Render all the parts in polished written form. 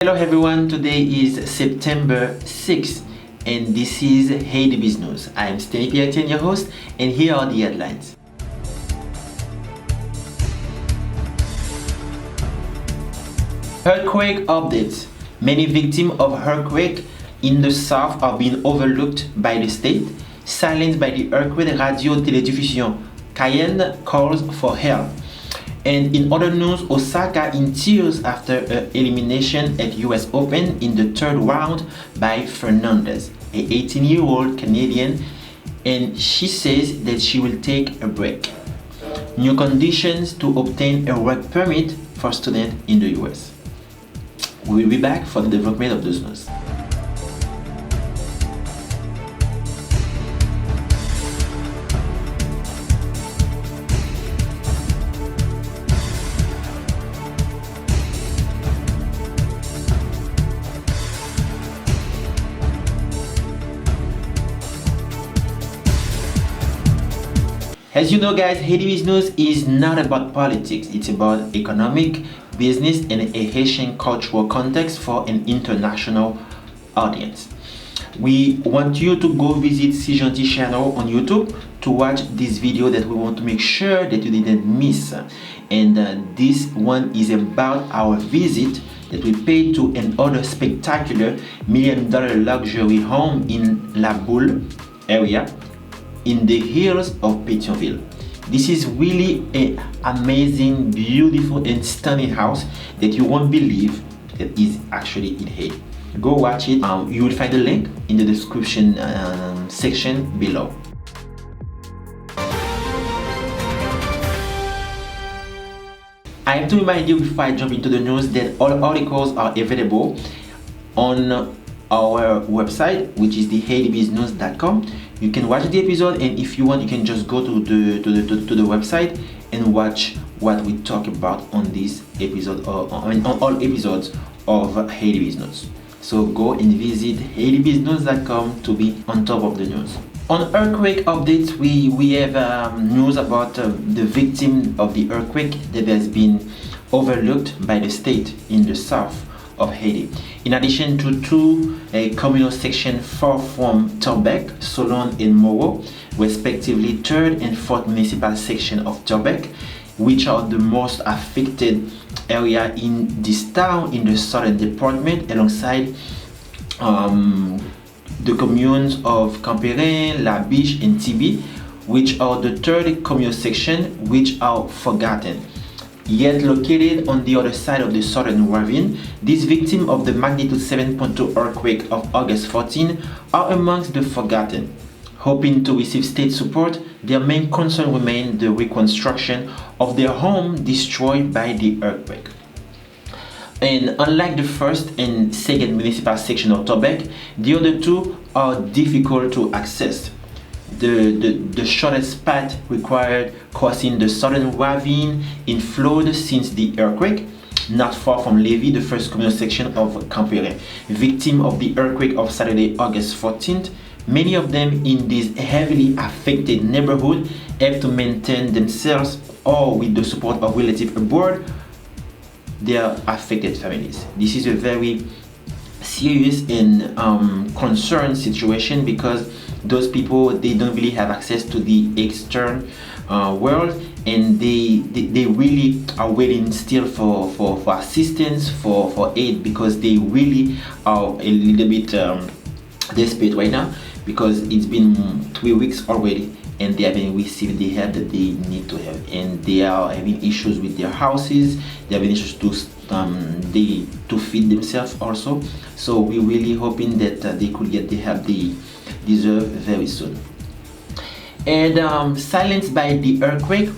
Hello everyone, today is September 6th and this is Haiti BizNews News. I am SeeJeanty, your host, and here are the headlines. Earthquake updates. Many victims of earthquake in the south are being overlooked by the state. Silenced by the earthquake, Radio Télédiffusion Cayenne calls for help. And in other news, Osaka in tears after her elimination at US Open in the third round by Fernandez, a 18-year-old Canadian, and she says that she will take a break. New conditions to obtain a work permit for students in the US. We will be back for the development of those news. As you know guys, Haiti BizNews News is not about politics, it's about economic, business and a Haitian cultural context for an international audience. We want you to go visit SeeJeanty channel on YouTube to watch this video that we want to make sure that you didn't miss. And this one is about our visit that we paid to another spectacular $1 million luxury home in Laboule area in the hills of Petionville. This is really an amazing, beautiful and stunning house that you won't believe that is actually in Haiti. Go watch it. You will find the link in the description section below. I have to remind you before I jump into the news that all articles are available on our website, which is the HaitiBizNews.com. You can watch the episode, and if you want, you can just go to the website and watch what we talk about on this episode, or on all episodes of Haiti BizNews News. So go and visit HaitiBizNews.com to be on top of the news. On earthquake updates, we have news about the victim of the earthquake that has been overlooked by the state in the south of Haiti. In addition to two communal sections far from Torbec, Solon and Moreau, respectively 3rd and 4th municipal section of Torbec, which are the most affected area in this town in the southern department, alongside the communes of Camperin, La Biche and Tibi, which are the 3rd communal section, which are forgotten. Yet located on the other side of the southern ravine, these victims of the magnitude 7.2 earthquake of August 14 are amongst the forgotten. Hoping to receive state support, their main concern remains the reconstruction of their home destroyed by the earthquake. And unlike the 1st and 2nd municipal section of Torbec, the other two are difficult to access. The shortest path required crossing the southern ravine in flood since the earthquake, not far from Lévis, the 1st communal section of Camperin. Victim of the earthquake of Saturday, August 14th, many of them in this heavily affected neighborhood have to maintain themselves or with the support of relatives abroad their affected families. This is a very serious and concerned situation, because those people, they don't really have access to the external world, and they really are waiting still for assistance, for aid, because they really are a little bit desperate right now, because it's been 3 weeks already and they haven't received the help that they need to have, and they are having issues with their houses, they have issues to feed themselves also. So we're really hoping that they could get the help they deserve very soon. And silenced by the earthquake,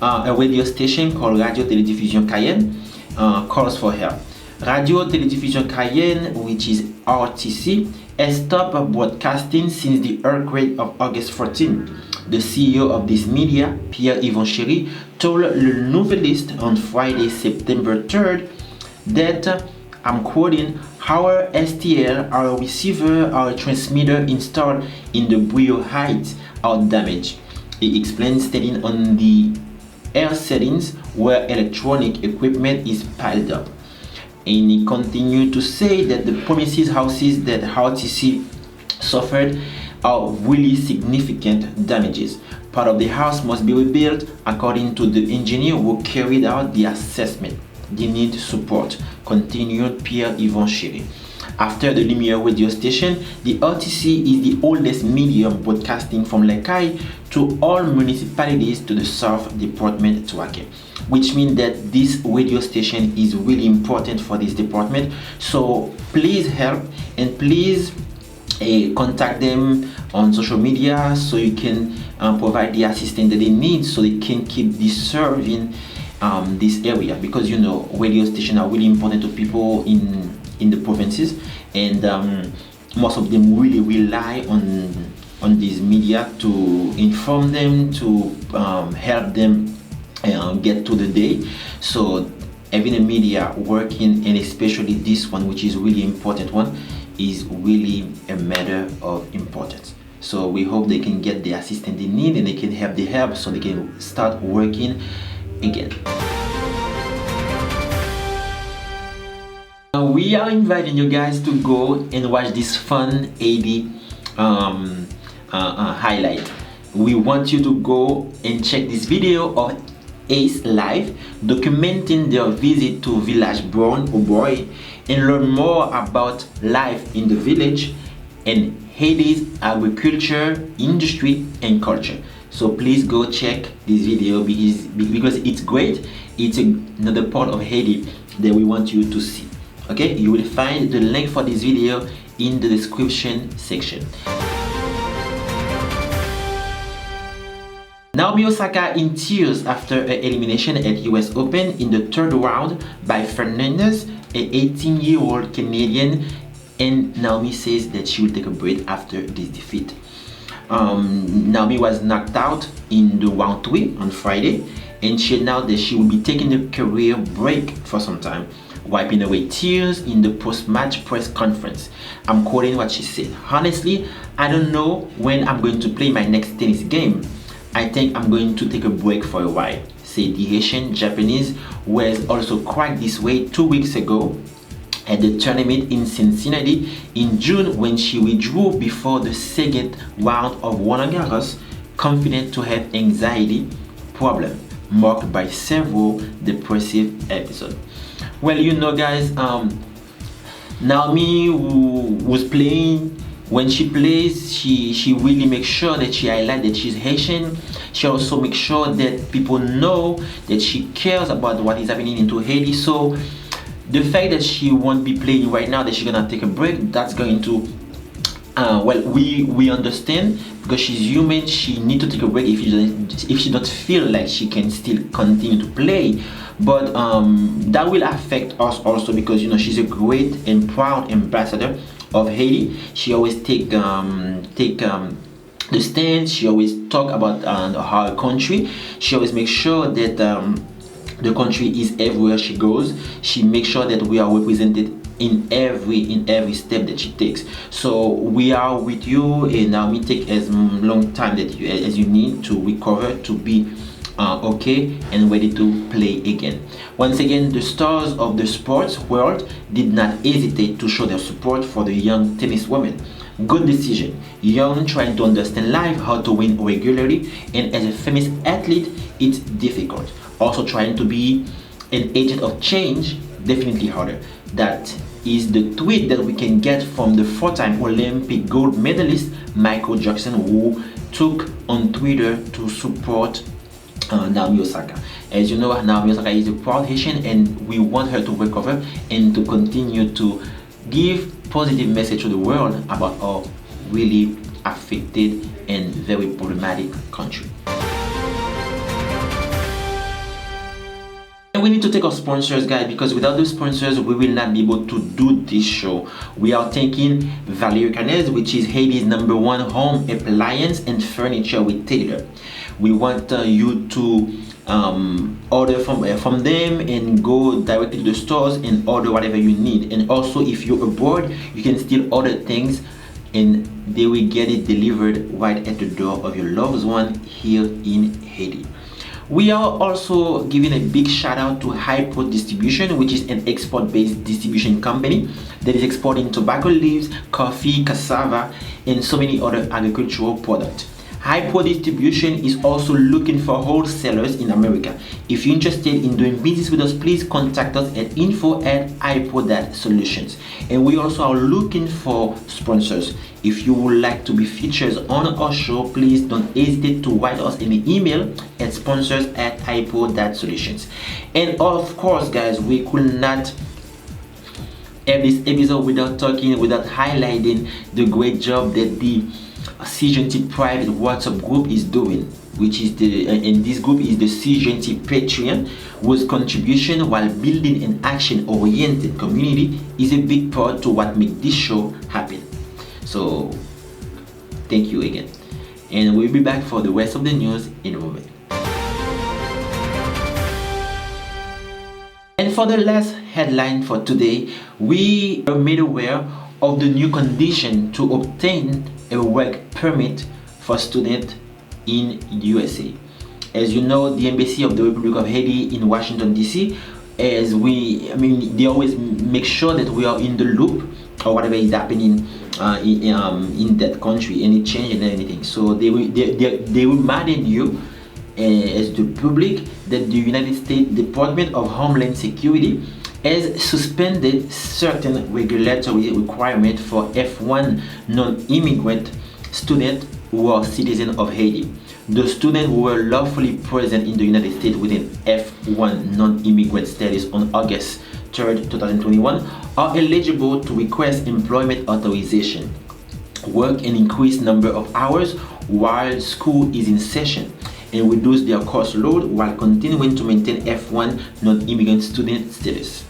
a radio station called Radio Télédiffusion Cayenne calls for help. Radio Télédiffusion Cayenne, which is RTC, has stopped broadcasting since the earthquake of August 14. The CEO of this media, Pierre-Yvon Chéry, told Le Nouvelliste on Friday, September 3rd, that, I'm quoting, "Our STL, our receiver, our transmitter installed in the Brio Heights are damaged." He explained, stating on the air settings where electronic equipment is piled up. And he continued to say that the premises houses that RTC suffered are really significant damages. Part of the house must be rebuilt according to the engineer who carried out the assessment. They need support, continued Pierre-Yvon Chéry. After the Lumiere radio station, the RTC is the oldest medium broadcasting from Lekai to all municipalities to the South Department Touaké, which means that this radio station is really important for this department. So please help, and please contact them on social media so you can provide the assistance that they need so they can keep this serving this area, because you know radio stations are really important to people in the provinces, and most of them really rely on these media to inform them, to help them get to the day. So having a media working, and especially this one, which is really important one, is really a matter of importance. So we hope they can get the assistance they need, and they can have the help so they can start working again. We are inviting you guys to go and watch this fun Haiti highlight. We want you to go and check this video of Ace Live documenting their visit to village Borgne, Oboy, and learn more about life in the village and Haiti's agriculture, industry, and culture. So please go check this video because it's great. It's another part of Haiti that we want you to see. Okay, you will find the link for this video in the description section. Naomi Osaka in tears after her elimination at US Open in the third round by Fernandez, an 18-year-old Canadian, and Naomi says that she will take a break after this defeat. Naomi was knocked out in the round 3 on Friday, and she announced that she will be taking a career break for some time, wiping away tears in the post-match press conference. I'm quoting what she said. "Honestly, I don't know when I'm going to play my next tennis game. I think I'm going to take a break for a while," said the Haitian Japanese, who was also cracked this way 2 weeks ago at the tournament in Cincinnati in June, when she withdrew before the second round of Roland Garros, confident to have anxiety problem marked by several depressive episodes. Well, you know guys, Naomi who was playing, when she plays, she really makes sure that she highlights that she's Haitian. She also makes sure that people know that she cares about what is happening into Haiti. So the fact that she won't be playing right now, that she's gonna take a break, that's going to well, we understand, because she's human. She needs to take a break if she don't feel like she can still continue to play. But that will affect us also, because you know she's a great and proud ambassador of Haiti. She always take the stand. She always talk about her country. She always makes sure that the country is everywhere she goes. She makes sure that we are represented in every step that she takes. So we are with you, and Naomi, take as long time as you need to recover, to be okay and ready to play again. Once again, the stars of the sports world did not hesitate to show their support for the young tennis woman. Good decision. Young, trying to understand life, how to win regularly, and as a famous athlete, it's difficult. Also trying to be an agent of change, definitely harder. That is the tweet that we can get from the 4-time Olympic gold medalist Michael Jackson, who took on Twitter to support Naomi Osaka. As you know, Naomi Osaka is a proud Haitian, and we want her to recover and to continue to give positive message to the world about our really affected and very problematic country. We need to take our sponsors, guys, because without the sponsors we will not be able to do this show. We are thanking Valérie Canez, which is Haiti's #1 home appliance and furniture retailer. We want you to order from them and go directly to the stores and order whatever you need. And also, if you're abroad, you can still order things and they will get it delivered right at the door of your loved one here in Haiti. We are also giving a big shout out to Hypo Distribution, which is an export-based distribution company that is exporting tobacco leaves, coffee, cassava, and so many other agricultural products. Hypo Distribution is also looking for wholesalers in America. If you're interested in doing business with us, please contact us at info@hypo.solutions. And we also are looking for sponsors. If you would like to be featured on our show, please don't hesitate to write us an email at sponsors@hypo.solutions. And of course, guys, we could not have this episode without highlighting the great job that the SeeJeanty private WhatsApp group is doing, which is and this group is the SeeJeanty Patreon, whose contribution while building an action-oriented community is a big part to what makes this show happen. So thank you again, and we'll be back for the rest of the news in a moment. And for the last headline for today, we are made aware of the new condition to obtain a work permit for students in USA. As you know, the Embassy of the Republic of Haiti in Washington DC, they always make sure that we are in the loop or whatever is happening in that country, any change and anything. So they remind you as the public that the United States Department of Homeland Security has suspended certain regulatory requirements for F1 non-immigrant students who are citizens of Haiti. The students who were lawfully present in the United States with an F1 non-immigrant status on August 3rd, 2021 are eligible to request employment authorization, work an increased number of hours while school is in session, and reduce their course load while continuing to maintain F1 non-immigrant student status.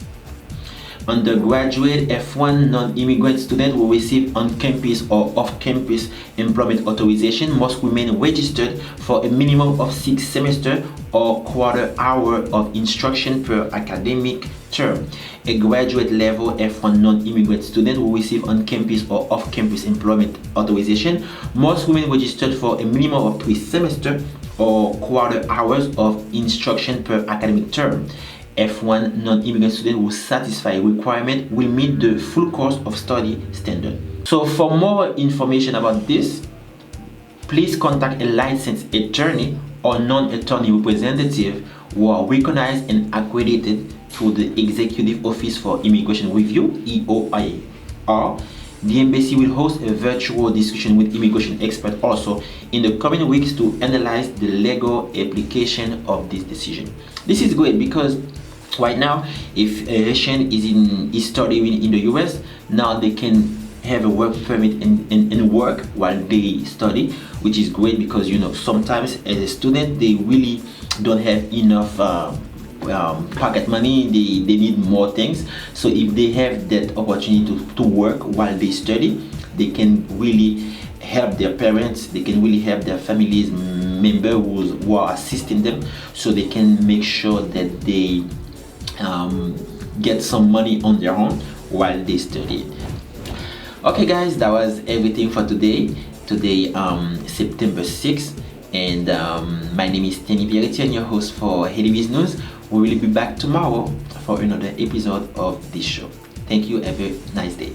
Undergraduate F1 non-immigrant students will receive on-campus or off-campus employment authorization must remain registered for a minimum of 6 semesters or quarter hour of instruction per academic term. A graduate level F1 non-immigrant student will receive on-campus or off-campus employment authorization must remain registered for a minimum of 3 semesters or quarter hours of instruction per academic term. F1 non-immigrant student who satisfy requirement will meet the full course of study standard. So for more information about this, please contact a licensed attorney or non-attorney representative who are recognized and accredited through the Executive Office for Immigration Review, EOIR. The embassy will host a virtual discussion with immigration experts also in the coming weeks to analyze the legal application of this decision. This is great because right now, if a Haitian is studying in the US, now they can have a work permit and work while they study, which is great because sometimes as a student they really don't have enough pocket money. They need more things. So if they have that opportunity to work while they study, they can really help their parents, they can really help their families member who are assisting them, so they can make sure that they get some money on their own while they study. Okay guys, that was everything for today, September 6th, and my name is Tenny Pierretti, your host for Haiti BizNews. We will be back tomorrow for another episode of this show. Thank you, have a nice day.